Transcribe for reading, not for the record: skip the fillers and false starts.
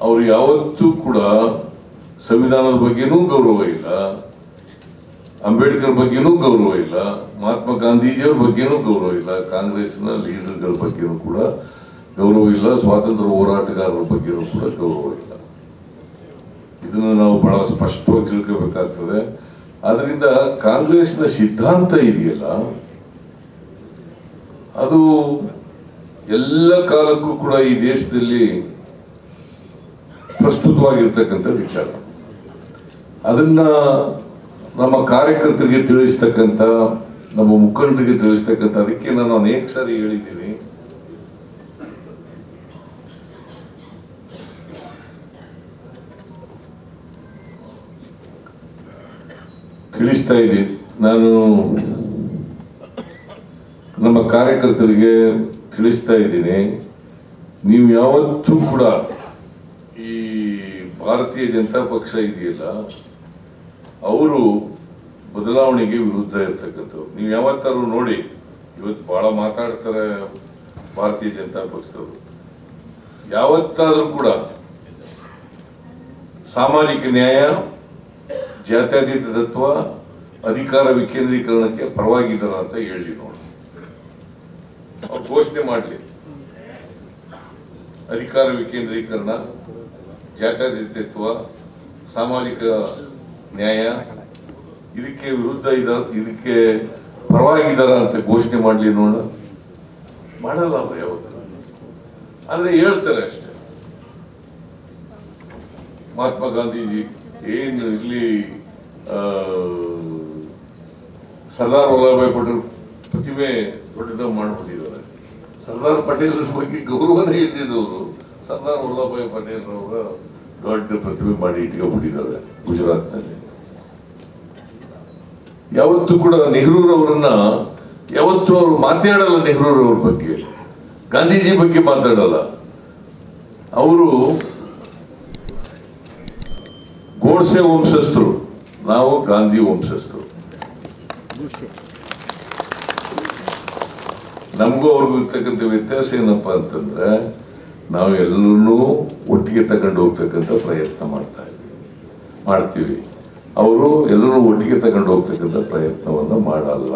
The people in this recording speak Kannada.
ಅವರು ಯಾವತ್ತೂ ಕೂಡ ಸಂವಿಧಾನದ ಬಗ್ಗೆನೂ ಗೌರವ ಇಲ್ಲ, ಅಂಬೇಡ್ಕರ್ ಬಗ್ಗೆನೂ ಗೌರವ ಇಲ್ಲ, ಮಹಾತ್ಮ ಗಾಂಧೀಜಿಯವ್ರ ಬಗ್ಗೆನೂ ಗೌರವ ಇಲ್ಲ, ಕಾಂಗ್ರೆಸ್ನ ಲೀಡರ್ಗಳ ಬಗ್ಗೆನೂ ಕೂಡ ಗೌರವ ಇಲ್ಲ, ಸ್ವಾತಂತ್ರ್ಯ ಹೋರಾಟಗಾರರ ಬಗ್ಗೆನೂ ಕೂಡ ಗೌರವ ಇಲ್ಲ. ಇದನ್ನು ನಾವು ಬಹಳ ಸ್ಪಷ್ಟವಾಗಿ ತಿಳ್ಕೋಬೇಕಾಗ್ತದೆ. ಆದ್ರಿಂದ ಕಾಂಗ್ರೆಸ್ನ ಸಿದ್ಧಾಂತ ಇದೆಯಲ್ಲ, ಅದು ಎಲ್ಲ ಕಾಲಕ್ಕೂ ಕೂಡ ಈ ದೇಶದಲ್ಲಿ ಪ್ರಸ್ತುತವಾಗಿರ್ತಕ್ಕಂಥ ವಿಚಾರ. ಅದನ್ನ ನಮ್ಮ ಕಾರ್ಯಕರ್ತರಿಗೆ ತಿಳಿಸ್ತಕ್ಕಂಥ, ನಮ್ಮ ಮುಖಂಡರಿಗೆ ತಿಳಿಸ್ತಕ್ಕಂಥ, ಅದಕ್ಕೆ ನಾನು ಅನೇಕ ಸಾರಿ ಹೇಳಿದ್ದೀನಿ, ತಿಳಿಸ್ತಾ ಇದ್ದೀನಿ. ನಾನು ನಮ್ಮ ಕಾರ್ಯಕರ್ತರಿಗೆ ತಿಳಿಸ್ತಾ ಇದ್ದೀನಿ, ನೀವು ಯಾವತ್ತೂ ಕೂಡ ಈ ಭಾರತೀಯ ಜನತಾ ಪಕ್ಷ ಇದೆಯಲ್ಲ, ಅವರು ಬದಲಾವಣೆಗೆ ವಿರುದ್ಧ ಇರ್ತಕ್ಕಂಥವ್ರು. ನೀವು ಯಾವತ್ತಾರು ನೋಡಿ, ಇವತ್ತು ಬಹಳ ಮಾತಾಡ್ತಾರೆ ಭಾರತೀಯ ಜನತಾ ಪಕ್ಷದವರು. ಯಾವತ್ತಾದ್ರೂ ಕೂಡ ಸಾಮಾಜಿಕ ನ್ಯಾಯ, ಜಾತ್ಯತೀತ ತತ್ವ, ಅಧಿಕಾರ ವಿಕೇಂದ್ರೀಕರಣಕ್ಕೆ ಪರವಾಗಿದ್ದಾರ ಅಂತ ಹೇಳಿ ನೋಡಿ. ಅವ್ರು ಘೋಷಣೆ ಮಾಡಲಿ, ಅಧಿಕಾರ ವಿಕೇಂದ್ರೀಕರಣ, ಜಾತ್ಯತೀತತ್ವ, ಸಾಮಾಜಿಕ ನ್ಯಾಯ ಇದಕ್ಕೆ ವಿರುದ್ಧ ಇದಕ್ಕೆ ಪರವಾಗಿದ್ದಾರ ಅಂತ ಘೋಷಣೆ ಮಾಡಲಿ ನೋಡ. ಮಾಡಲ್ಲ ಅವ್ರು ಯಾವತ್ತು, ಆದ್ರೆ ಹೇಳ್ತಾರೆ ಅಷ್ಟೇ. ಮಹಾತ್ಮ ಗಾಂಧೀಜಿ ಏನು ಇಲ್ಲಿ ಸರ್ದಾರ್ ವಲ್ಲಭಭಾಯಿ ಪಟೇಲ್ ಪ್ರತಿಮೆ ದೊಡ್ಡದಾಗಿ ಮಾಡಿಬಿಟ್ಟಿದ್ದಾರೆ. ಸರ್ದಾರ್ ಪಟೇಲ್ ಬಗ್ಗೆ ಗೌರವನೇ ಇದ್ದಿದ್ದವರು ಸರ್ದಾರ್ ವಲ್ಲಭಭಾಯಿ ಪಟೇಲ್ ಅವರ ದೊಡ್ಡ ಪ್ರತಿಮೆ ಮಾಡಿ ಇಟ್ಕೊಂಡ್ಬಿಟ್ಟಿದ್ದಾರೆ ಗುಜರಾತ್ನಲ್ಲಿ. ಯಾವತ್ತೂ ಕೂಡ ನೆಹರೂರವರನ್ನ ಯಾವತ್ತೂ ಅವರು ಮಾತಾಡಲ್ಲ. ನೆಹರೂರವ್ರ ಬಗ್ಗೆ, ಗಾಂಧೀಜಿ ಬಗ್ಗೆ ಮಾತಾಡಲ್ಲ. ಅವರು ಗೋಡ್ಸೆ ವಂಶಸ್ಥರು, ನಾವು ಗಾಂಧಿ ವಂಶಸ್ಥರು. ನಮಗೂ ಅವ್ರಿಗೂ ಇರ್ತಕ್ಕಂಥ ವ್ಯತ್ಯಾಸ ಏನಪ್ಪಾ ಅಂತಂದ್ರೆ, ನಾವು ಎಲ್ಲರನ್ನೂ ಒಟ್ಟಿಗೆ ತಗೊಂಡು ಹೋಗ್ತಕ್ಕಂಥ ಪ್ರಯತ್ನ ಮಾಡ್ತೀವಿ. ಅವರು ಎಲ್ಲರೂ ಒಟ್ಟಿಗೆ ತಗೊಂಡು ಹೋಗ್ತಕ್ಕಂಥ ಪ್ರಯತ್ನವನ್ನು ಮಾಡಲ್ಲ.